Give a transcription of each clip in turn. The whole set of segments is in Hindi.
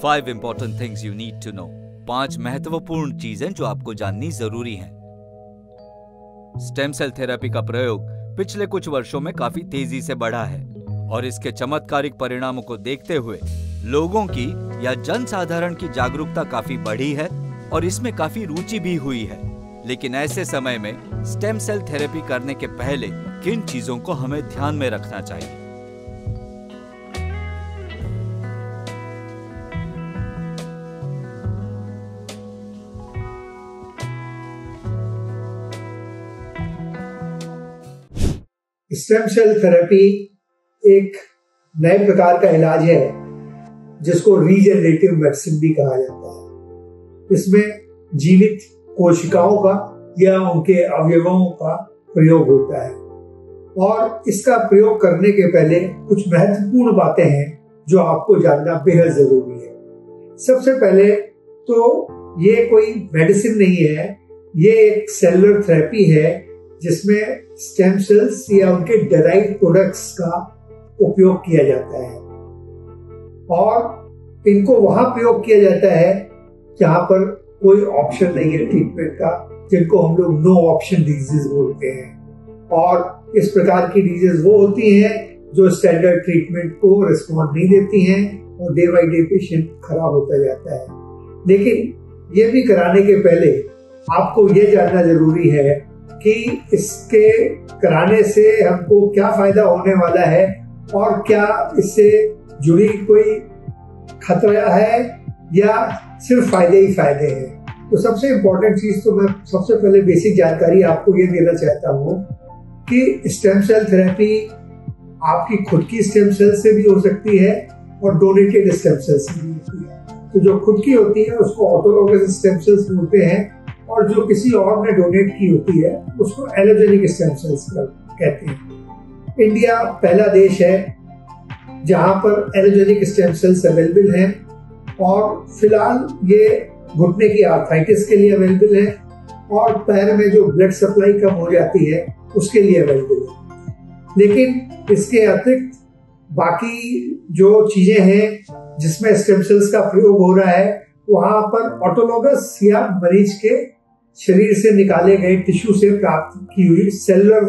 5 important things you need to know। 5 महत्वपूर्ण चीजें जो आपको जाननी जरूरी हैं। स्टेम सेल थेरेपी का प्रयोग पिछले कुछ वर्षों में काफी तेजी से बढ़ा है और इसके चमत्कारिक परिणामों को देखते हुए लोगों की या जन साधारण की जागरूकता काफी बढ़ी है और इसमें काफी रुचि भी हुई है। लेकिन ऐसे समय में स्टेम सेल थेरेपी करने के पहले किन चीजों को हमें ध्यान में रखना चाहिए? स्टेम सेल थेरेपी एक नए प्रकार का इलाज है जिसको रीजेनरेटिव मेडिसिन भी कहा जाता है। इसमें जीवित कोशिकाओं का या उनके अवयवों का प्रयोग होता है और इसका प्रयोग करने के पहले कुछ महत्वपूर्ण बातें हैं जो आपको जानना बेहद जरूरी है। सबसे पहले तो ये कोई मेडिसिन नहीं है, ये एक सेलुलर थेरेपी है जिसमें स्टेम सेल्स या उनके डेराइव्ड प्रोडक्ट्स का उपयोग किया जाता है और इनको वहां प्रयोग किया जाता है जहां पर कोई ऑप्शन नहीं है ट्रीटमेंट का, जिनको हम लोग नो ऑप्शन डिजीज बोलते हैं। और इस प्रकार की डिजीज वो होती हैं जो स्टैंडर्ड ट्रीटमेंट को रिस्पॉन्ड नहीं देती हैं और डे बाई डे पेशेंट खराब होता जाता है। लेकिन ये भी कराने के पहले आपको ये जानना जरूरी है कि इसके कराने से हमको क्या फायदा होने वाला है और क्या इससे जुड़ी कोई खतरा है या सिर्फ फायदे ही फायदे हैं। तो सबसे इम्पोर्टेंट चीज तो मैं सबसे पहले बेसिक जानकारी आपको ये देना चाहता हूँ कि स्टेम सेल थेरेपी आपकी खुद की स्टेम सेल से भी हो सकती है और डोनेटेड स्टेम सेल से भी होती है। तो जो खुद की होती है उसको ऑटोलॉगस स्टेम सेल्स बोलते हैं और जो किसी और ने डोनेट की होती है उसको एलोजेनिक स्टेम सेल्स कहते हैं। इंडिया पहला देश है जहां पर एलोजेनिक स्टेम सेल्स अवेलेबल हैं और फिलहाल ये घुटने की आर्थराइटिस के लिए अवेलेबल है और पैर में जो ब्लड सप्लाई कम हो जाती है उसके लिए अवेलेबल है। लेकिन इसके अतिरिक्त बाकी जो चीजें हैं जिसमें स्टेम सेल्स का प्रयोग हो रहा है वहां पर ऑटोलॉगस या मरीज के शरीर से निकाले गए टिश्यू से प्राप्त की हुई सेलुलर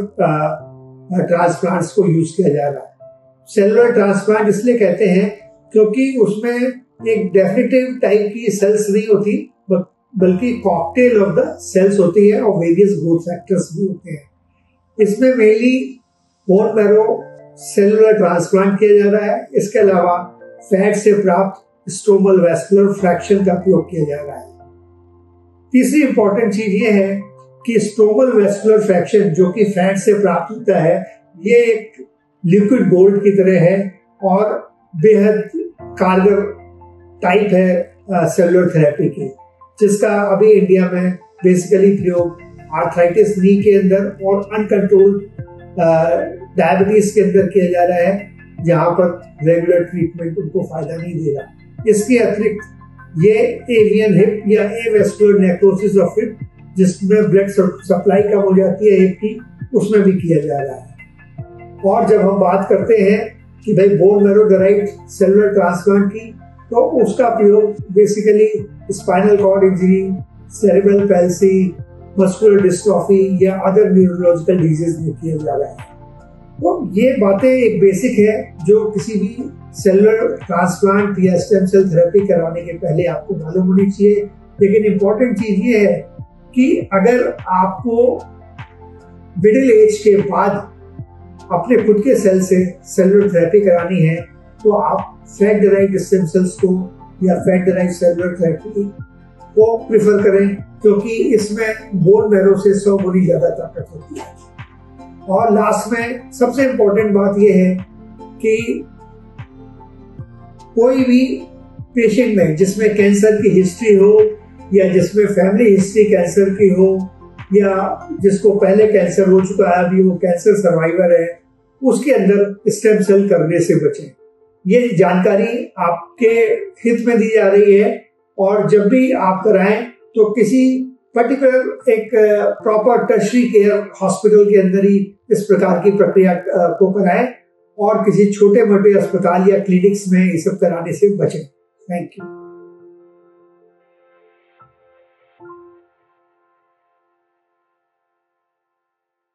ट्रांसप्लांट्स को यूज किया जा रहा है। सेलुलर ट्रांसप्लांट इसलिए कहते हैं क्योंकि उसमें एक डेफिनेटिव टाइप की सेल्स नहीं होती बल्कि कॉकटेल ऑफ द सेल्स होती है और वेरियस ग्रोथ फैक्टर्स भी होते हैं। इसमें mainly bone marrow cellular transplant किया जा रहा है। इसके अलावा फैट से प्राप्त स्ट्रोमल वैस्कुलर फ्रैक्शन का प्रयोग किया जा रहा है। तीसरी इंपॉर्टेंट चीज ये है कि स्ट्रोमल वैस्कुलर फ्रैक्शन जो कि फैट से प्राप्त होता है ये एक लिक्विड गोल्ड की तरह है और बेहद कारगर टाइप है सेलुलर थेरेपी की, जिसका अभी इंडिया में बेसिकली प्रयोग आर्थराइटिस नी के अंदर और अनकंट्रोल्ड डायबिटीज के अंदर किया जा रहा है जहां पर रेगुलर ट्रीटमेंट उनको फायदा नहीं दे रहा। इसके अतिरिक्त ये एवियन हिप या एवेस्कुलर नेक्रोसिस ऑफ हिप जिसमें ब्लड सप्लाई कम हो जाती है हिप की, उसमें भी किया जा रहा है। और जब हम बात करते हैं कि भाई bone marrow derived cellular transplant की, तो उसका प्रयोग basically spinal cord injury, cerebral palsy, muscular dystrophy या अदर न्यूरोलॉजिकल डिजीज में किया जा रहा है। तो ये बातें एक बेसिक है जो किसी भी सेलुलर ट्रांसप्लांट या स्टेम सेल थेरेपी कराने के पहले आपको मालूम होनी चाहिए। लेकिन इम्पोर्टेंट चीज ये है कि अगर आपको मिडिल एज के बाद अपने खुद के सेल से सेलुलर थेरेपी करानी है तो आप फैट डेराइव्ड स्टेम सेल्स को या फैट डेराइव्ड सेलुलर थेरेपी को प्रिफर करें क्योंकि इसमें बोन मैरो से 100 गुनी ज्यादा ताकत होती है। और लास्ट में सबसे इम्पोर्टेंट बात यह है कि कोई भी पेशेंट में जिसमें कैंसर की हिस्ट्री हो या जिसमें फैमिली हिस्ट्री कैंसर की हो या जिसको पहले कैंसर हो चुका है अभी वो कैंसर सर्वाइवर है, उसके अंदर स्टेम सेल करने से बचें। ये जानकारी आपके हित में दी जा रही है और जब भी आप कराएं तो किसी पर्टिकुलर एक प्रॉपर टर्शरी केयर हॉस्पिटल के अंदर ही इस प्रकार की प्रक्रिया को कराएं और किसी छोटे मोटे अस्पताल या क्लिनिक्स में ये सब कराने से बचें। Thank you.